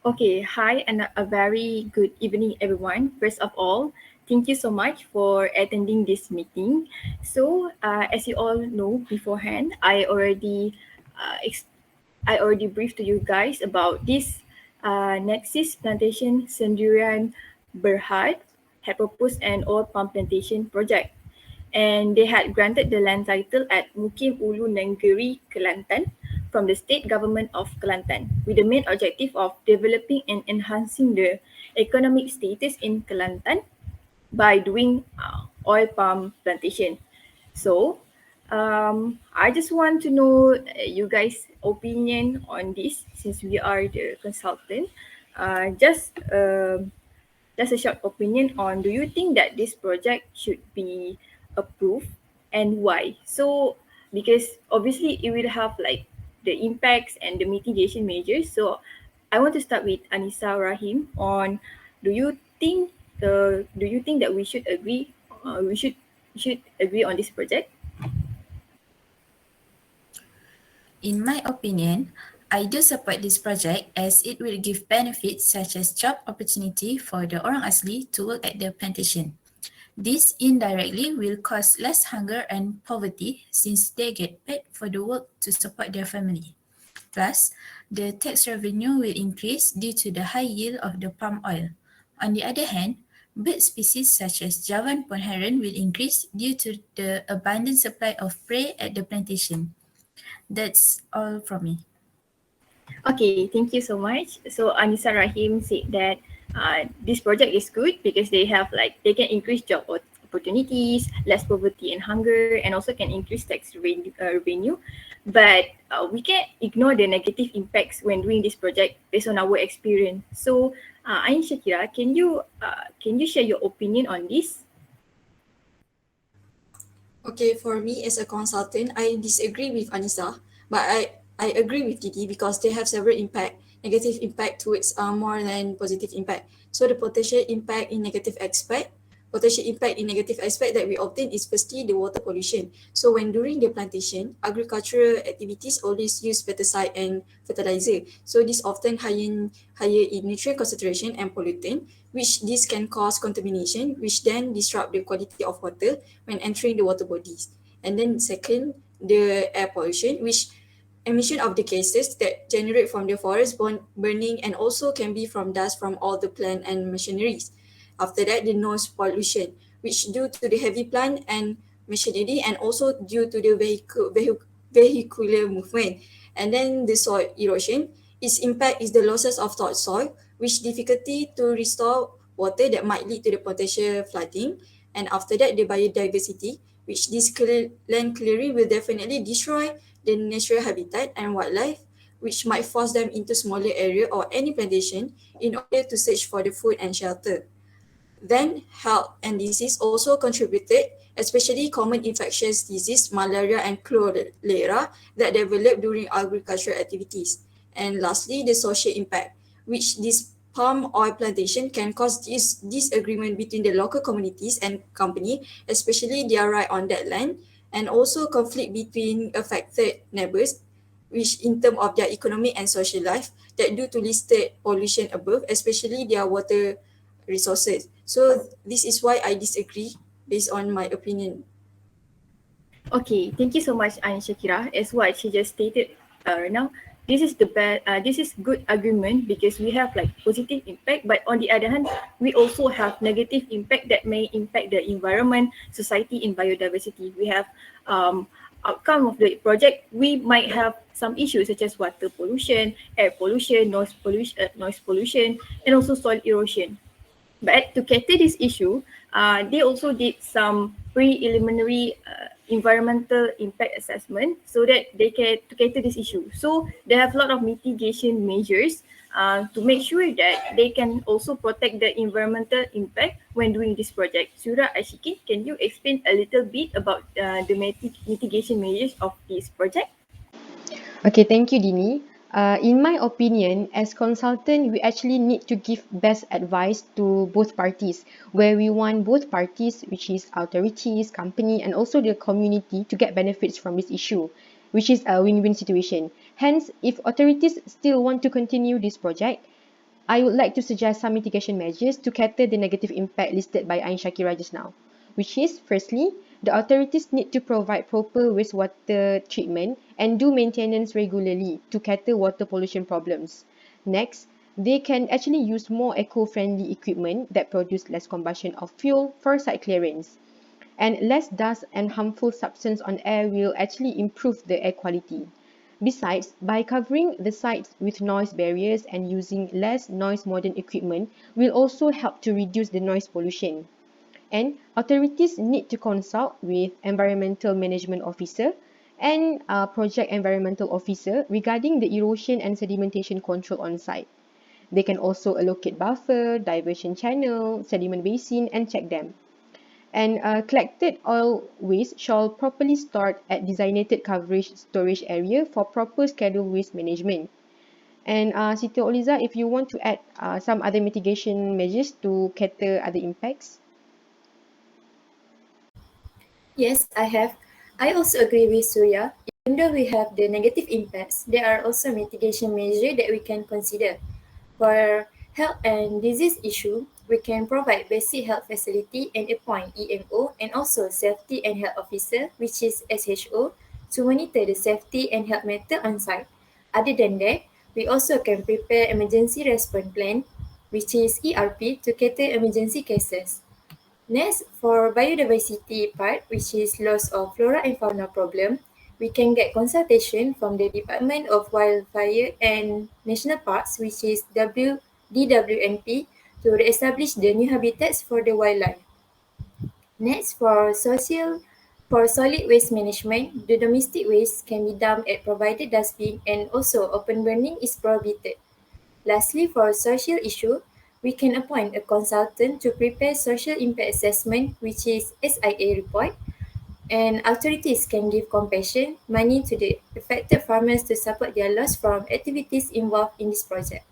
Okay, hi and a very good evening, everyone. First of all, thank you so much for attending this meeting. So, as you all know beforehand, I already briefed to you guys about this Nexus Plantation Sendirian Berhad had proposed an oil palm plantation project, and they had granted the land title at Mukim Ulu Nenggeri, Kelantan from the state government of Kelantan with the main objective of developing and enhancing the economic status in Kelantan by doing oil palm plantation. So, I just want to know you guys' opinion on this since we are the consultant. Just a short opinion on, do you think that this project should be approved and why? So, because obviously it will have like the impacts and the mitigation measures. So, I want to start with Anissa Rahim on, do you think do you think that we should agree we should agree on this project? In my opinion, I do support this project as it will give benefits such as job opportunity for the orang asli to work at the plantation. This indirectly will cause less hunger and poverty since they get paid for the work to support their family. Plus, the tax revenue will increase due to the high yield of the palm oil. On the other hand, bird species such as Javan pond heron will increase due to the abundant supply of prey at the plantation. That's all from me. Okay, thank you so much. So Anissa Rahim said that this project is good because they can increase opportunities, less poverty and hunger, and also can increase revenue. But we can't ignore the negative impacts when doing this project based on our experience. So, Ain Shakira, can you share your opinion on this? Okay, for me as a consultant, I disagree with Anissa, but I agree with Didi because they have several negative impact towards more than positive impact. So the potential impact in negative aspect that we obtain is firstly the water pollution. So when during the plantation, agricultural activities always use pesticide and fertilizer. So this often higher in nutrient concentration and pollutant, which this can cause contamination, which then disrupt the quality of water when entering the water bodies. And then second, the air pollution, which emission of the gases that generate from the forest burning and also can be from dust from all the plant and machineries. After that, the noise pollution, which due to the heavy plant and machinery and also due to the vehicular movement. And then the soil erosion, its impact is the losses of topsoil, which difficulty to restore water that might lead to the potential flooding. And after that, the biodiversity, which this land clearing will definitely destroy the natural habitat and wildlife, which might force them into smaller area or any plantation in order to search for the food and shelter. Then health and disease also contributed, especially common infectious disease, malaria and cholera that developed during agricultural activities. And lastly, the social impact, which this palm oil plantation can cause this disagreement between the local communities and company, especially their right on that land, and also conflict between affected neighbors, which in terms of their economic and social life, that due to listed pollution above, especially their water resources. So this is why I disagree based on my opinion. Okay, thank you so much, Ain Shakira. As what she just stated now, this is good argument because we have like positive impact, but on the other hand, we also have negative impact that may impact the environment, society, and biodiversity. We have outcome of the project. We might have some issues such as water pollution, air pollution, noise pollution, and also soil erosion. But to cater this issue, they also did some preliminary environmental impact assessment so that they can to cater this issue. So they have a lot of mitigation measures to make sure that they can also protect the environmental impact when doing this project. Surah Ashiki, can you explain a little bit about the mitigation measures of this project? Okay, thank you, Dini. In my opinion, as consultant, we actually need to give best advice to both parties, where we want both parties, which is authorities, company, and also the community, to get benefits from this issue, which is a win-win situation. Hence, if authorities still want to continue this project, I would like to suggest some mitigation measures to cater the negative impact listed by Ain Shakira just now, which is, firstly, the authorities need to provide proper wastewater treatment and do maintenance regularly to cater water pollution problems. Next, they can actually use more eco-friendly equipment that produce less combustion of fuel for site clearance. And less dust and harmful substance on air will actually improve the air quality. Besides, by covering the sites with noise barriers and using less noise modern equipment will also help to reduce the noise pollution. And authorities need to consult with environmental management officer and project environmental officer regarding the erosion and sedimentation control on site. They can also allocate buffer, diversion channel, sediment basin and check them. And collected oil waste shall properly stored at designated coverage storage area for proper scheduled waste management. And Siti Oliza, if you want to add some other mitigation measures to cater other impacts. Yes, I have. I also agree with Surya. Even though we have the negative impacts, there are also mitigation measures that we can consider. For health and disease issue, we can provide basic health facility and appoint EMO and also safety and health officer, which is SHO, to monitor the safety and health matter on site. Other than that, we also can prepare emergency response plan, which is ERP, to cater emergency cases. Next, for biodiversity part, which is loss of flora and fauna problem, we can get consultation from the Department of Wildfire and National Parks, which is DWNP, to establish the new habitats for the wildlife. Next, for solid waste management, the domestic waste can be dumped at provided dustbin and also open burning is prohibited. Lastly, for social issue, we can appoint a consultant to prepare social impact assessment, which is SIA report, and authorities can give compassion money to the affected farmers to support their loss from activities involved in this project.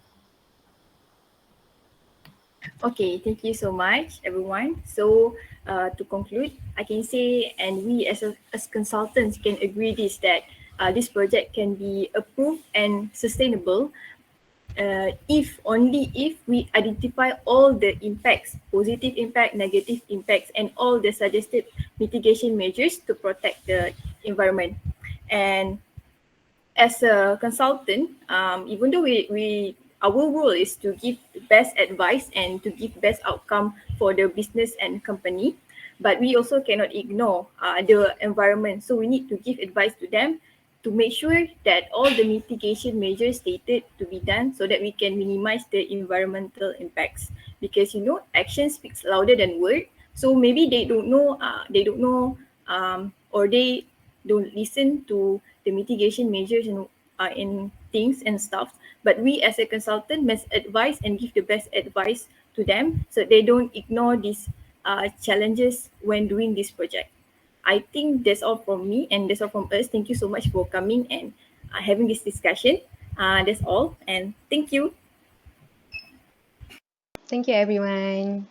Okay, thank you so much, everyone. So, to conclude, I can say, and we as consultants can agree this project can be approved and sustainable if only if we identify all the impacts, positive impact, negative impacts, and all the suggested mitigation measures to protect the environment. And as a consultant, even though our role is to give the best advice and to give best outcome for the business and company, but we also cannot ignore the environment. So we need to give advice to them to make sure that all the mitigation measures stated to be done so that we can minimize the environmental impacts. Because action speaks louder than word. So maybe or they don't listen to the mitigation measures in things and stuff. But we as a consultant must advise and give the best advice to them so they don't ignore these challenges when doing this project. I think that's all from me and that's all from us. Thank you so much for coming and having this discussion. That's all, and thank you. Thank you, everyone.